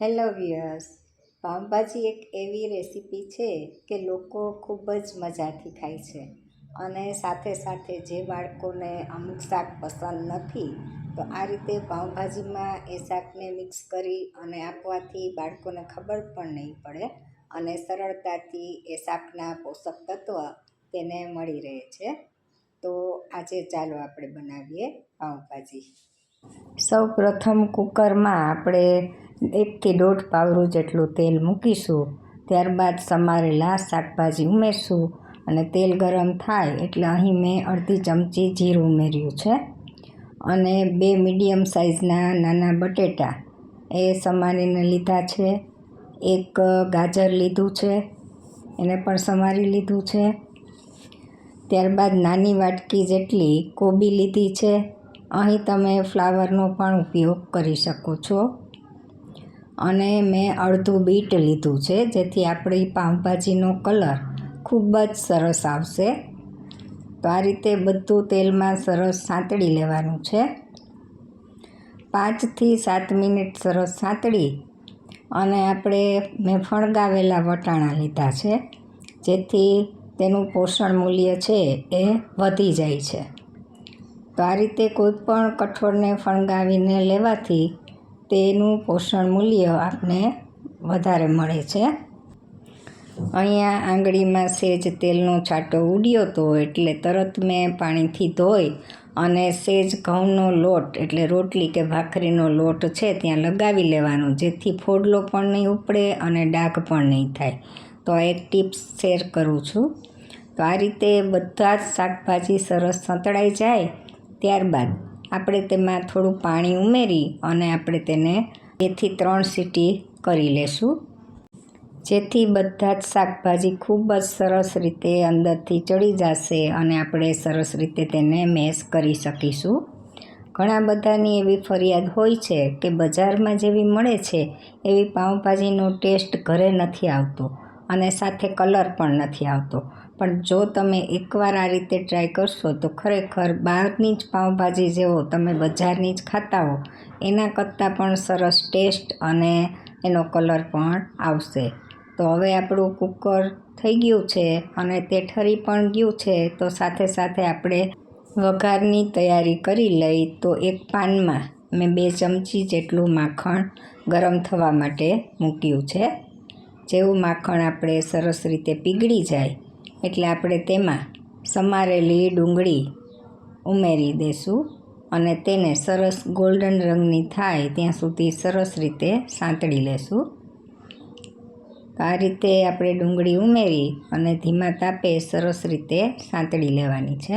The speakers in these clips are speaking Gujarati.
હેલો વ્યુઅર્સ, પાઉંભાજી એક એવી રેસીપી છે કે લોકો ખૂબ જ મજાથી ખાય છે અને સાથે સાથે જે બાળકોને અમુક શાક પસંદ નથી તો આ રીતે પાઉંભાજીમાં એ શાકને મિક્સ કરી અને આપવાથી બાળકોને ખબર પણ નહીં પડે અને સરળતાથી એ શાકના પોષક તત્વ તેને મળી રહે છે. તો આજે ચાલો આપણે બનાવીએ પાઉંભાજી. સૌ પ્રથમ કુકરમાં આપણે 1 થી 1.5 પાવરું જેટલું તેલ મૂકીશું. ત્યારબાદ સમારેલા શાકભાજી ઉમેરશું અને તેલ ગરમ થાય એટલે અહીં મેં અડધી ચમચી જીરું ઉમેર્યું છે અને 2 મીડિયમ સાઇઝના નાના બટેટા એ સમારીને લીધા છે. 1 ગાજર લીધું છે, એને પણ સમારી લીધું છે. ત્યારબાદ નાની વાટકી જેટલી કોબી લીધી છે. અહીં તમે ફ્લાવરનો પણ ઉપયોગ કરી શકો છો. અને મેં અડધું બીટ લીધું છે જેથી આપણી પાઉંભાજીનો કલર ખૂબ જ સરસ આવશે. તો આ રીતે બધું તેલમાં સરસ સાંતળી લેવાનું છે. 5 થી 7 મિનિટ સરસ સાંતળી અને મેં ફણગાવેલા વટાણા લીધા છે જેથી તેનું પોષણ મૂલ્ય છે એ વધી જાય છે. તો આ રીતે કોઈ પણ કઠોળને ફણગાવીને લેવાથી તેનું પોષણ મૂલ્ય આપને વધારે મળે છે. અહીંયા આંગળીમાં સહેજ તેલનો છાંટો ઉડ્યો હતો એટલે તરત મેં પાણીથી ધોઈ અને સહેજ ઘઉંનો લોટ એટલે રોટલી કે ભાખરીનો લોટ છે ત્યાં લગાવી લેવાનો જેથી ફોડલો પણ નહીં ઉપડે અને ડાઘ પણ નહીં થાય. તો આ એક ટિપ્સ શેર કરું છું. તો આ રીતે બધા જ શાકભાજી સરસ સંતળાઈ જાય ત્યારબાદ આપણે તેમાં થોડું પાણી ઉમેરી અને આપણે તેને 2 થી 3 સીટી કરી લેશું જેથી બધા જ શાકભાજી ખૂબ જ સરસ રીતે અંદરથી ચડી જશે અને આપણે સરસ રીતે તેને મેશ કરી શકીશું. ઘણા બધાની એવી ફરિયાદ હોય છે કે બજારમાં જેવી મળે છે એવી પાઉંભાજીનો ટેસ્ટ ઘરે નથી આવતો અને સાથે કલર પણ નથી આવતો. પણ જો તમે એકવાર આ રીતે ટ્રાય કરશો તો ખરેખર બહારની જ પાઉંભાજી જેવો તમે બજારની જ ખાતા હો એના કરતાં પણ સરસ ટેસ્ટ અને એનો કલર પણ આવશે. તો હવે આપણું કુકર થઈ ગયું છે અને તે ઠરી પણ ગયું છે. તો સાથે સાથે આપણે વઘારની તૈયારી કરી લઈ. તો એક પાનમાં મેં 2 ચમચી જેટલું માખણ ગરમ થવા માટે મૂક્યું છે. જેવું માખણ આપણે સરસ રીતે પીગળી જાય એટલે આપણે તેમાં સમારેલી ડુંગળી ઉમેરી દઈશું અને તેને સરસ ગોલ્ડન રંગની થાય ત્યાં સુધી સરસ રીતે સાંતળી લેશું. આ રીતે આપણે ડુંગળી ઉમેરી અને ધીમા તાપે સરસ રીતે સાંતળી લેવાની છે.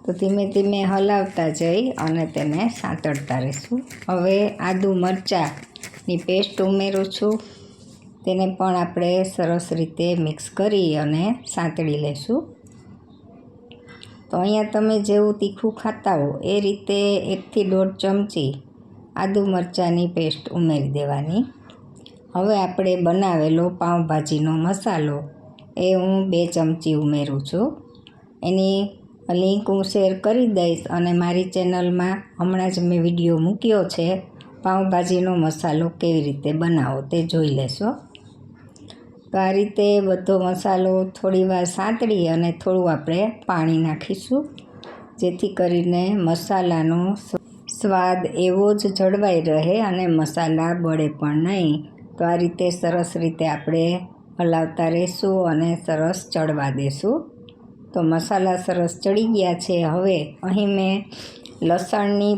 તો ધીમે ધીમે હલાવતા જઈ અને તેને સાંતળતા રહીશું. હવે આદુ મરચાંની પેસ્ટ ઉમેરું છું. તેને પણ આપણે સરસ રીતે મિક્સ કરી અને સાંતળી લેશું. તો અહીંયા તમે જેવું તીખું ખાતા હો એ રીતે 1 થી 1.5 ચમચી આદુ મરચાંની પેસ્ટ ઉમેરી દેવાની. હવે આપણે બનાવેલો પાઉંભાજીનો મસાલો એ હું 2 ચમચી ઉમેરું છું. એની લિંક હું શેર કરી દઈશ અને મારી ચેનલમાં હમણાં જ મેં વિડીયો મૂક્યો છે પાઉંભાજીનો મસાલો કેવી રીતે બનાવો તે જોઈ લેશો. તો આ રીતે બધો મસાલો થોડી વાર સાંતળી અને થોડું આપણે પાણી નાખીશું જેથી કરીને મસાલાનો સ્વાદ એવો જ જળવાઈ રહે અને મસાલા બળે પણ નહીં. તો આ રીતે સરસ રીતે આપણે હલાવતા રહીશું અને સરસ ચડવા દઈશું. તો મસાલા સરસ ચડી ગયા છે. હવે અહીં મેં લસણની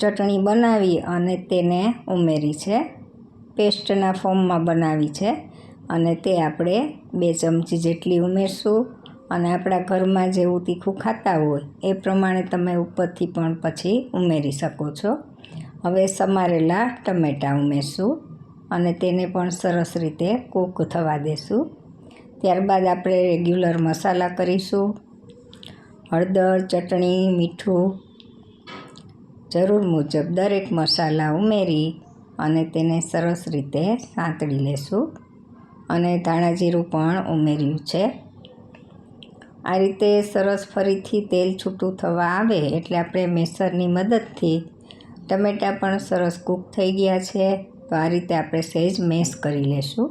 ચટણી બનાવી અને તેને ઉમેરી છે. પેસ્ટના ફોર્મમાં બનાવી છે અને તે આપણે 2 ચમચી જેટલી ઉમેરશું અને આપણા ઘરમાં જેવું તીખું ખાતા હોય એ પ્રમાણે તમે ઉપરથી પણ પછી ઉમેરી શકો છો. હવે સમારેલા ટમેટાં ઉમેરશું અને તેને પણ સરસ રીતે કૂક થવા દેશું. ત્યારબાદ આપણે રેગ્યુલર મસાલા કરીશું. હળદર, ચટણી, મીઠું જરૂર મુજબ દરેક મસાલા ઉમેરી અને તેને સરસ રીતે સાંતળી લેશું અને ધાણા જીરું પણ ઉમેર્યું છે. આ રીતે સરસ ફરીથી તેલ છૂટું થવા આવે એટલે આપણે મેસરની મદદથી ટમેટાં પણ સરસ કૂક થઈ ગયા છે. તો આ રીતે આપણે સહેજ મેશ કરી લેશું.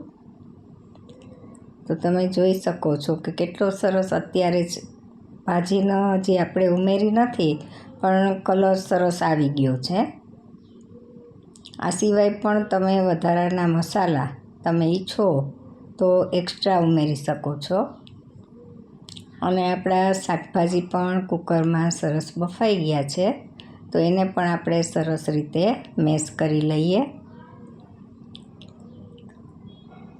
તો તમે જોઈ શકો છો કે કેટલો સરસ અત્યારે જ ભાજીનો હજી આપણે ઉમેરી નથી પણ કલર સરસ આવી ગયો છે. આ સિવાય પણ તમે વધારાના મસાલા તમે ઈચ્છો તો એક્સ્ટ્રા ઉમેરી શકો છો. અને આપણા શાકભાજી પણ કુકરમાં સરસ બફાઈ ગયા છે. તો એને પણ આપણે સરસ રીતે મેશ કરી લઈએ.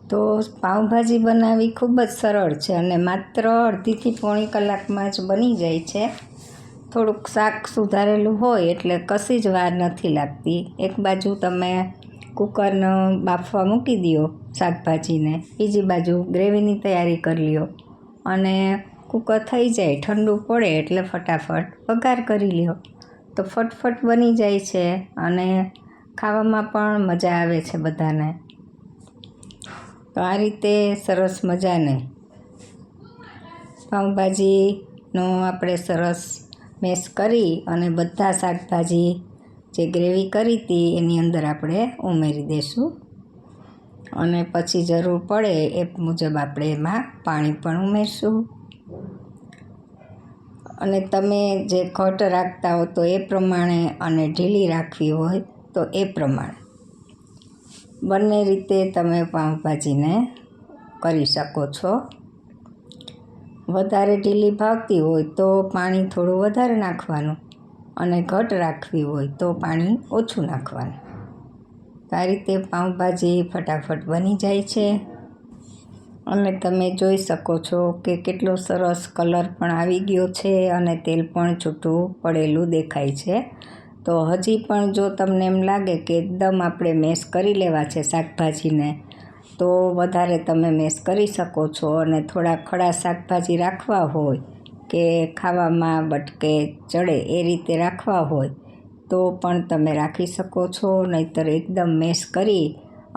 તો પાઉંભાજી બનાવવી ખૂબ જ સરળ છે અને માત્ર અડધીથી પોણી કલાકમાં જ બની જાય છે. થોડુંક શાક સુધારેલું હોય એટલે કશી જ વાર નથી લાગતી. એક બાજુ તમે કુકરનો બાફવા મૂકી દો શાકભાજીને, બીજી બાજુ ગ્રેવીની તૈયારી કરી લ્યો અને કુકર થઈ જાય ઠંડુ પડે એટલે ફટાફટ વઘાર કરી લ્યો. તો ફટફટ બની જાય છે અને ખાવામાં પણ મજા આવે છે બધાને. તો આ રીતે સરસ મજાને પાઉંભાજીનો આપણે સરસ મેશ કરી અને બધા શાકભાજી જે ગ્રેવી કરી હતી એની અંદર આપણે ઉમેરી દઈશું. અને પછી જરૂર પડે એ મુજબ આપણે એમાં પાણી પણ ઉમેરશું. અને તમે જે ઘટ રાખતા હો તો એ પ્રમાણે અને ઢીલી રાખવી હોય તો એ પ્રમાણે બંને રીતે તમે પાઉંભાજીને કરી શકો છો. વધારે ઢીલી ભાવતી હોય તો પાણી થોડું વધારે નાખવાનું અને ઘટ રાખવી હોય તો પાણી ઓછું નાખવાનું. આ રીતે પાઉંભાજી ફટાફટ બની જાય છે. અને તમે જોઈ શકો છો કે કેટલો સરસ કલર પણ આવી ગયો છે અને તેલ પણ છૂટું પડેલું દેખાય છે. તો હજી પણ જો તમને એમ લાગે કે એકદમ આપણે મેશ કરી લેવા છે શાકભાજીને તો વધારે તમે મેશ કરી શકો છો. અને થોડા ખડા શાકભાજી રાખવા હોય કે ખાવામાં બટકે ચડે એ રીતે રાખવા હોય તો પણ તમે રાખી શકો છો. નહીંતર એકદમ મેશ કરી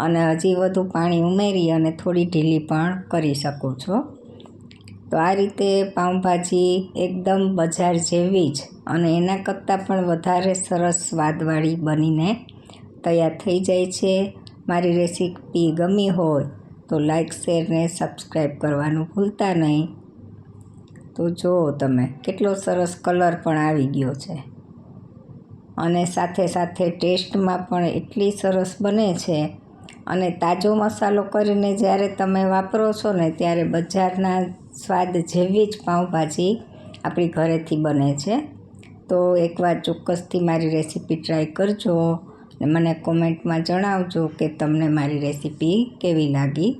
અને હજી વધુ પાણી ઉમેરી અને થોડી ઢીલી પણ કરી શકો છો. તો આ રીતે પાઉંભાજી એકદમ બજાર જેવી જ અને એના કરતાં પણ વધારે સરસ સ્વાદવાળી બનીને તૈયાર થઈ જાય છે. મારી રેસીપી ગમી હોય તો લાઈક, શેર ને સબસ્ક્રાઈબ કરવાનું ભૂલતા નહીં. તો જુઓ તમે કેટલો સરસ કલર પણ આવી ગયો છે અને સાથે સાથે ટેસ્ટમાં પણ એટલી સરસ બને છે. અને તાજો મસાલો કરીને જ્યારે તમે વાપરો છો ને ત્યારે બજારના સ્વાદ જેવી જ પાઉંભાજી આપણી ઘરેથી બને છે. તો એકવાર ચોક્કસથી મારી રેસીપી ટ્રાય કરજો અને મને કોમેન્ટમાં જણાવજો કે તમને મારી રેસીપી કેવી લાગી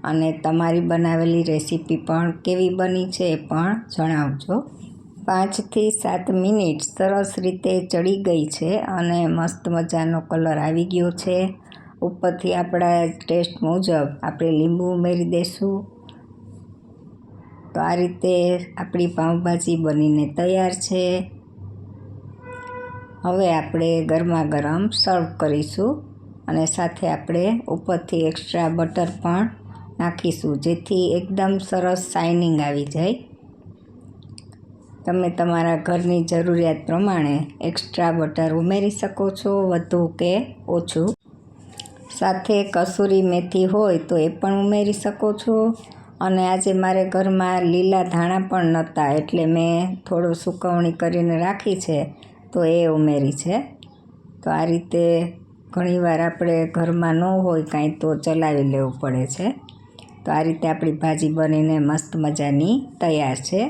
અને તમારી બનાવેલી રેસીપી પણ કેવી બની છે એ પણ જણાવજો. 5થી 7 મિનિટ સરસ રીતે ચડી ગઈ છે અને મસ્ત મજાનો કલર આવી ગયો છે. ઉપરથી આપણા ટેસ્ટ મુજબ આપણે લીંબુ ઉમેરી દઈશું. તો આ રીતે આપણી પાઉંભાજી બનીને તૈયાર છે. હવે આપણે ગરમા ગરમ સર્વ કરીશું અને સાથે આપણે ઉપરથી એક્સ્ટ્રા બટર પણ નાખીશું જેથી એકદમ સરસ શાઇનિંગ આવી જાય. તમે તમારા ઘરની જરૂરિયાત પ્રમાણે એક્સ્ટ્રા બટર ઉમેરી શકો છો, વધુ કે ઓછું. સાથે કસૂરી મેથી હોય તો એ પણ ઉમેરી શકો છો. અને આજે મારે ઘરમાં લીલા ધાણા પણ નહોતા એટલે મેં થોડું સૂકવણી કરીને રાખી છે તો એ ઉમેરી છે. તો આ રીતે ઘણીવાર આપણે ઘરમાં ન હોય કાંઈ તો ચલાવી લેવું પડે છે. તો આ રીતે આપણી ભાજી બનીને મસ્ત મજાની તૈયાર છે.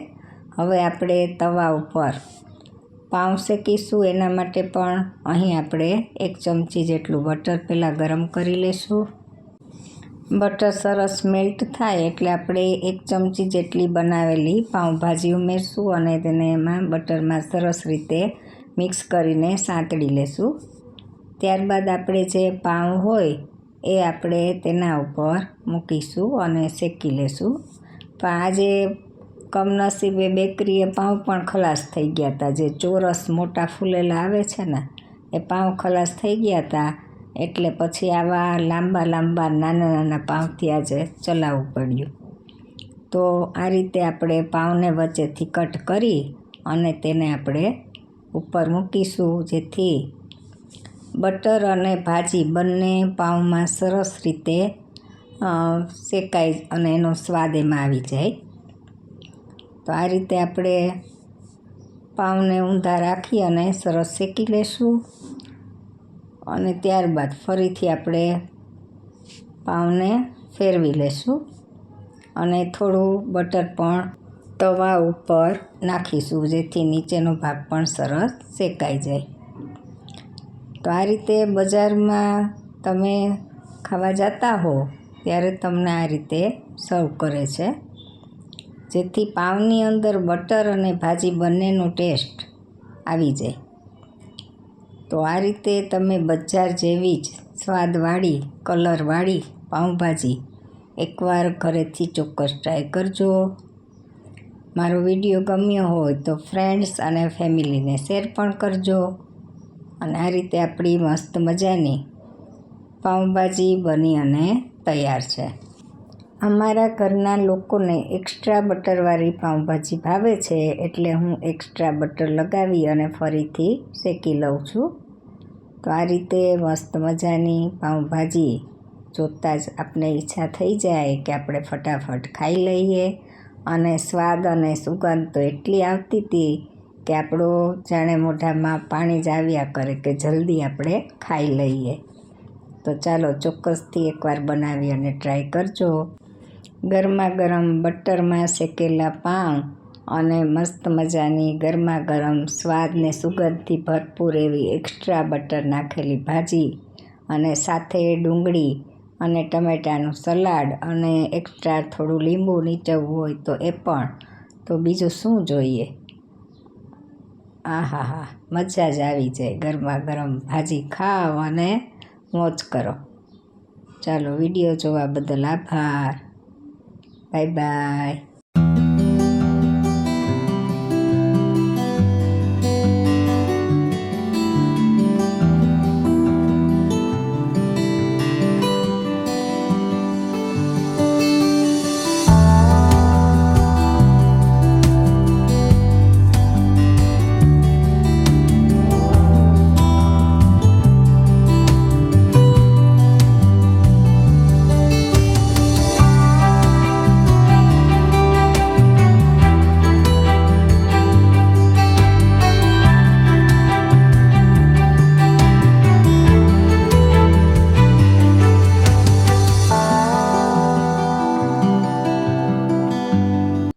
હવે આપણે તવા ઉપર પાઉં શેકીશું. એના માટે પણ અહીં આપણે 1 ચમચી જેટલું બટર પહેલાં ગરમ કરી લઈશું. બટર સરસ મેલ્ટ થાય એટલે આપણે 1 ચમચી જેટલી બનાવેલી પાઉંભાજી ઉમેરશું અને તેને એમાં બટરમાં સરસ રીતે મિક્સ કરીને સાંતળી લેશું. ત્યારબાદ આપણે જે પાઉં હોય એ આપણે તેના ઉપર મૂકીશું અને શેકી લેશું. પણ આજે કમનસીબે બેકરીએ પાઉં પણ ખલાસ થઈ ગયા હતા. જે ચોરસ મોટા ફૂલેલા આવે છે ને એ પાઉં ખલાસ થઈ ગયા હતા એટલે પછી આવા લાંબા લાંબા નાના નાના પાઉંથી આજે ચલાવવું પડ્યું. તો આ રીતે આપણે પાઉંને વચ્ચેથી કટ કરી અને તેને આપણે ઉપર મૂકીશું જેથી બટર અને ભાજી બંને પાઉંમાં સરસ રીતે શેકાય અને એનો સ્વાદ એમાં આવી જાય. તો આ રીતે આપણે પાઉંને ઊંધા રાખી અને સરસ શેકી લેશું અને ત્યારબાદ ફરીથી આપણે પાઉંને ફેરવી લેશું અને થોડું બટર પણ તવા ઉપર નાખીશું જેથી નીચેનો ભાગ પણ સરસ શેકાઈ જાય. તો આ રીતે બજારમાં તમે ખાવા જતા હો ત્યારે તમને આ રીતે સર્વ કરે છે, જેથી પાઉંની અંદર બટર અને ભાજી બંનેનો ટેસ્ટ આવી જાય. તો આ રીતે તમે બજાર જેવી જ સ્વાદવાળી કલરવાળી પાઉંભાજી એકવાર ઘરેથી ચોક્કસ ટ્રાય કરજો. મારો વિડીયો ગમ્યો હોય તો ફ્રેન્ડ્સ અને ફેમિલીને શેર પણ કરજો. અને આ રીતે આપણી મસ્ત મજાની પાઉંભાજી બની અને તૈયાર છે. અમારા ઘરના લોકોને એક્સ્ટ્રા બટરવાળી પાઉંભાજી ભાવે છે, એટલે હું એક્સ્ટ્રા બટર લગાવી અને ફરીથી શેકી લઉં છું. તો આ રીતે મસ્ત મજાની પાઉંભાજી જોતાં જ આપણે ઈચ્છા થઈ જાય કે આપણે ફટાફટ ખાઈ લઈએ. અને સ્વાદ અને સુગંધ તો એટલી આવતી હતી કે આપણો જાણે મોઢામાં પાણી જ આવ્યા કરે કે જલ્દી આપણે ખાઈ લઈએ. તો ચાલો ચોક્કસથી એકવાર બનાવી અને ટ્રાય કરજો. ગરમા ગરમ બટરમાં શેકેલા પાઉં અને મસ્ત મજાની ગરમા ગરમ સ્વાદને સુગંધથી ભરપૂર એવી એક્સ્ટ્રા બટર નાખેલી ભાજી અને સાથે ડુંગળી અને ટમેટાનું સલાડ અને એક્સ્ટ્રા થોડું લીંબુ નીચવવું હોય તો એ પણ, તો બીજું શું જોઈએ. આહાહા, મજા જ આવી જાય. ગરમા ગરમ ભાજી ખાઓ અને મોજ કરો. ચાલો, વિડીયો જોવા બદલ આભાર. Bye bye.